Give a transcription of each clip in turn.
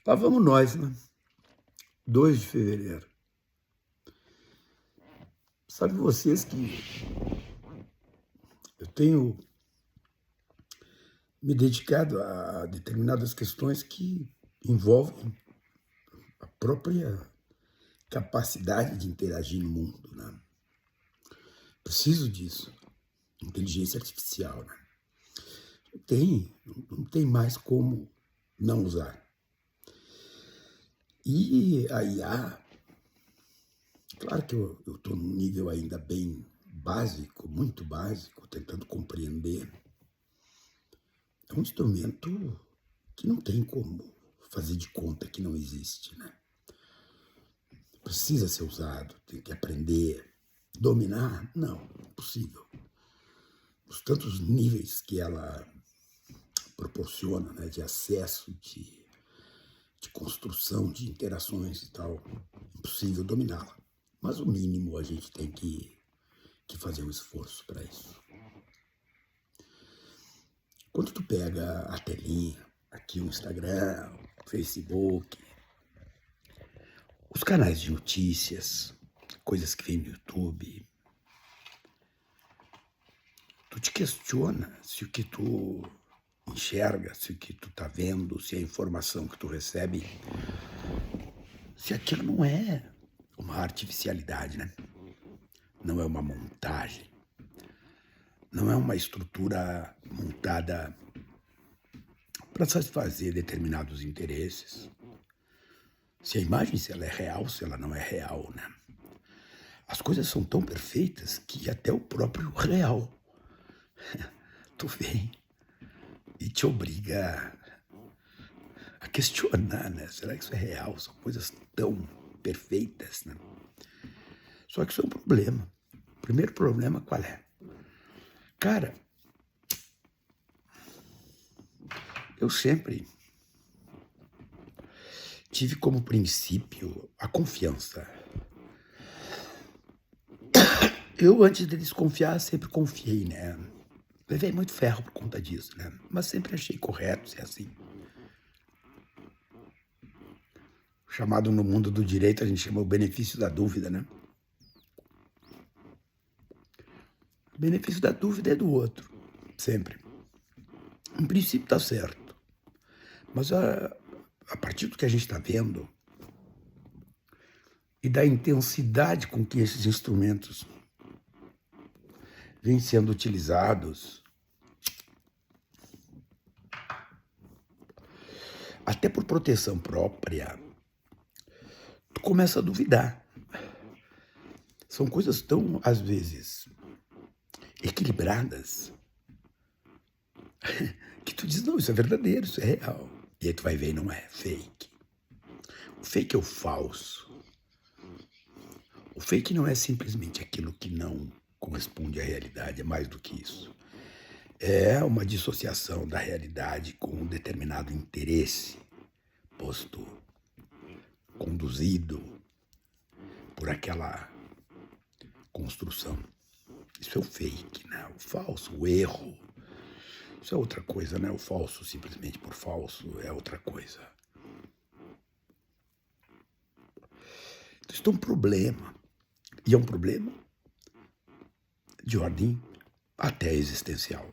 Lá vamos nós, né? 2 de fevereiro. Sabe vocês que eu tenho me dedicado a determinadas questões que envolvem a própria capacidade de interagir no mundo, né? Preciso disso. Inteligência artificial, né? Não tem mais como não usar. E a IA, claro que eu estou num nível ainda bem básico, muito básico, tentando compreender. É um instrumento que não tem como fazer de conta que não existe, né? Precisa ser usado, tem que aprender, dominar, não, impossível. Os tantos níveis que ela proporciona, né, de acesso, de construção, de interações e tal, impossível dominá-la. Mas o mínimo a gente tem que fazer um esforço para isso. Quando tu pega a telinha, aqui o Instagram, o Facebook, os canais de notícias, coisas que vem no YouTube, tu te questiona se o que tu enxerga, se o que tu tá vendo, se a informação que tu recebe, se aquilo não é uma artificialidade, né? Não é uma montagem, não é uma estrutura montada para satisfazer determinados interesses. Se a imagem, se ela é real, se ela não é real, né? As coisas são tão perfeitas que até o próprio real tu vem e te obriga a questionar, né? Será que isso é real? São coisas tão perfeitas, né? Só que isso é um problema. O primeiro problema qual é? Cara, eu sempre tive como princípio a confiança. Eu, antes de desconfiar, sempre confiei, né? Levei muito ferro por conta disso, né? Mas sempre achei correto ser assim. Chamado no mundo do direito, a gente chama o benefício da dúvida, né? O benefício da dúvida é do outro, sempre. Em princípio tá certo. Mas a partir do que a gente está vendo e da intensidade com que esses instrumentos vêm sendo utilizados, até por proteção própria, tu começa a duvidar. São coisas tão, às vezes, equilibradas, que tu diz, não, isso é verdadeiro, isso é real. E aí tu vai ver e não é fake. O fake é o falso. O fake não é simplesmente aquilo que não corresponde à realidade, é mais do que isso. É uma dissociação da realidade com um determinado interesse posto, conduzido por aquela construção. Isso é o fake, né? O falso, o erro. Isso é outra coisa, né? O falso, simplesmente por falso, é outra coisa. Então, isso é um problema. E é um problema de ordem até existencial.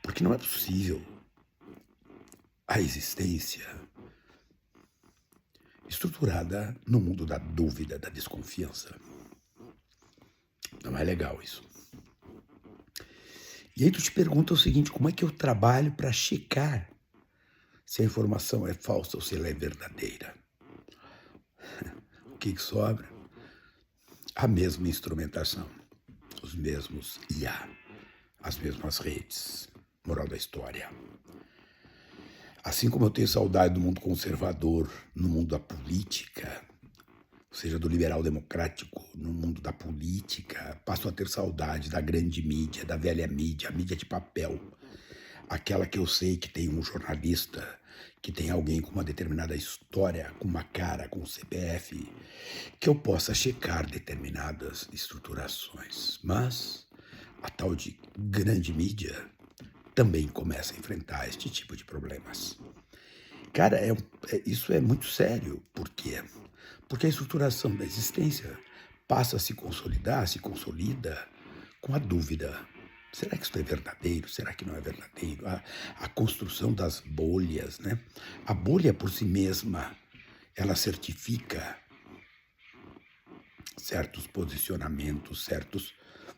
Porque não é possível a existência estruturada no mundo da dúvida, da desconfiança. Não é legal isso. E aí tu te pergunta o seguinte, como é que eu trabalho para checar se a informação é falsa ou se ela é verdadeira? O que sobra? A mesma instrumentação, os mesmos IA, as mesmas redes. Moral da história. Assim como eu tenho saudade do mundo conservador no mundo da política, ou seja, do liberal democrático no mundo da política, passo a ter saudade da grande mídia, da velha mídia, a mídia de papel, aquela que eu sei que tem um jornalista, que tem alguém com uma determinada história, com uma cara, com um CPF, que eu possa checar determinadas estruturações. Mas a tal de grande mídia também começa a enfrentar este tipo de problemas. Cara, isso é muito sério. Por quê? Porque a estruturação da existência passa a se consolidar, se consolida com a dúvida. Será que isso é verdadeiro? Será que não é verdadeiro? A construção das bolhas, né? A bolha por si mesma, ela certifica certos posicionamentos, certos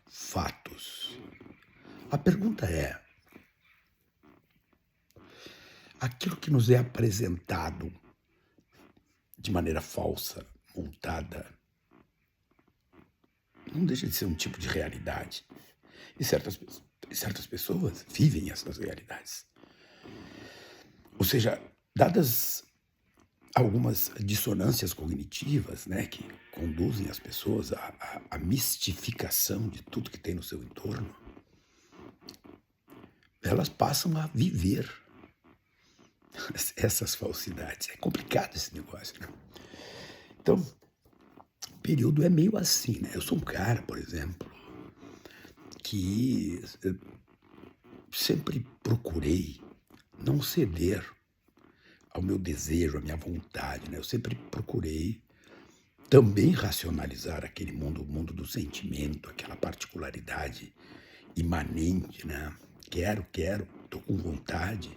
fatos. A pergunta é: aquilo que nos é apresentado de maneira falsa, montada, não deixa de ser um tipo de realidade. E certas pessoas vivem essas realidades. Ou seja, dadas algumas dissonâncias cognitivas, né, que conduzem as pessoas à mistificação de tudo que tem no seu entorno, elas passam a viver essas falsidades. É complicado esse negócio, né? Então, o período é meio assim, né? Eu sou um cara, por exemplo, que sempre procurei não ceder ao meu desejo, à minha vontade, né? Eu sempre procurei também racionalizar aquele mundo, o mundo do sentimento, aquela particularidade imanente, né? Quero, tô com vontade,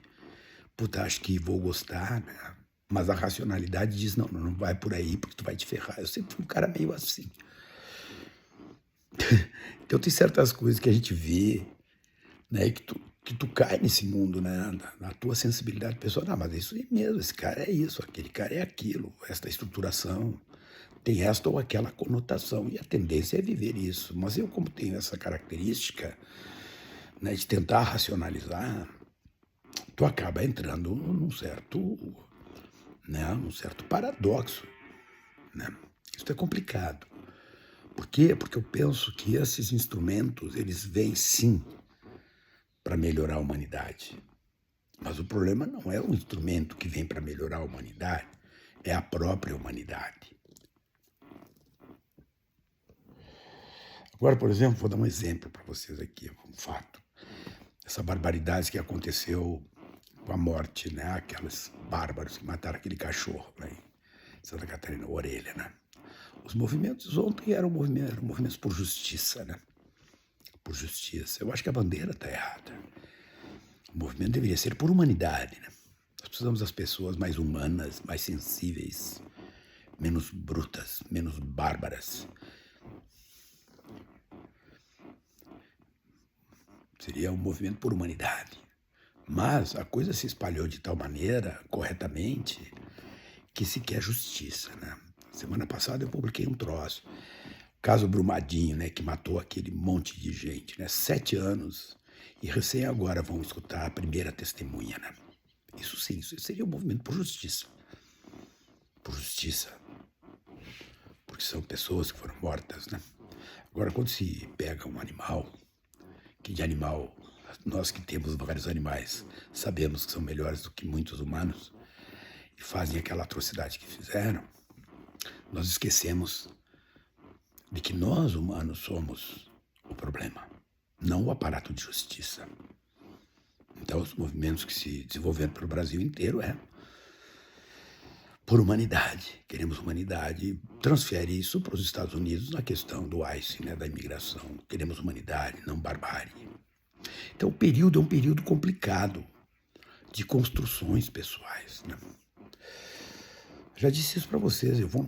puta, acho que vou gostar, né? Mas a racionalidade diz, não vai por aí porque tu vai te ferrar. Eu sempre fui um cara meio assim. Então tem certas coisas que a gente vê, né, que tu cai nesse mundo, né, na tua sensibilidade pessoal. Não, mas é isso aí mesmo, esse cara é isso, aquele cara é aquilo, esta estruturação tem esta ou aquela conotação, e a tendência é viver isso. Mas eu, como tenho essa característica, né, de tentar racionalizar, tu acaba entrando num certo paradoxo, né? Isso é complicado. Por quê? Porque eu penso que esses instrumentos, eles vêm sim para melhorar a humanidade. Mas o problema não é o instrumento que vem para melhorar a humanidade, é a própria humanidade. Agora, por exemplo, vou dar um exemplo para vocês aqui, um fato. Essa barbaridade que aconteceu com a morte, né? Aqueles bárbaros que mataram aquele cachorro lá em Santa Catarina, Orelha, né? Os movimentos ontem eram movimentos por justiça, né? Por justiça. Eu acho que a bandeira está errada. O movimento deveria ser por humanidade, né? Nós precisamos das pessoas mais humanas, mais sensíveis, menos brutas, menos bárbaras. Seria um movimento por humanidade. Mas a coisa se espalhou de tal maneira, corretamente, que se quer justiça, né? Semana passada eu publiquei um troço. O caso Brumadinho, né, que matou aquele monte de gente, né? 7 anos. E recém agora vão escutar a primeira testemunha, né? Isso sim, isso seria um movimento por justiça. Por justiça. Porque são pessoas que foram mortas, né? Agora, quando se pega um animal, que de animal, nós que temos vários animais, sabemos que são melhores do que muitos humanos, e fazem aquela atrocidade que fizeram, nós esquecemos de que nós, humanos, somos o problema, não o aparato de justiça. Então, os movimentos que se desenvolveram pelo Brasil inteiro por humanidade. Queremos humanidade. Transfere isso para os Estados Unidos na questão do ICE, né, da imigração. Queremos humanidade, não barbárie. Então, o período é um período complicado de construções pessoais, né? Já disse isso para vocês, eu vou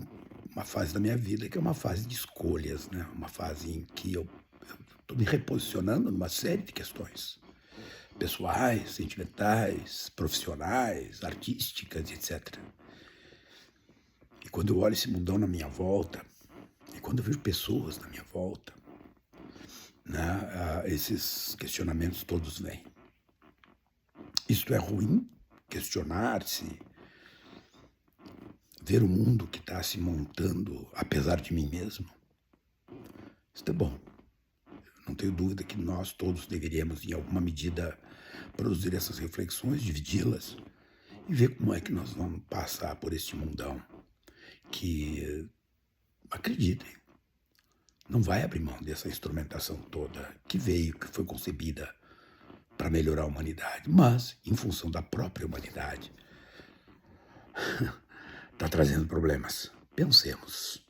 uma fase da minha vida que é uma fase de escolhas, né? Uma fase em que eu estou me reposicionando numa série de questões pessoais, sentimentais, profissionais, artísticas, etc. E quando eu olho esse mundão na minha volta, e quando eu vejo pessoas na minha volta, né, esses questionamentos todos vêm. Isto é ruim, questionar-se, ver o mundo que está se montando apesar de mim mesmo. Isso é bom. Não tenho dúvida que nós todos deveríamos, em alguma medida, produzir essas reflexões, dividi-las e ver como é que nós vamos passar por este mundão que, acreditem, não vai abrir mão dessa instrumentação toda que veio, que foi concebida para melhorar a humanidade, mas em função da própria humanidade, está trazendo problemas. Pensemos.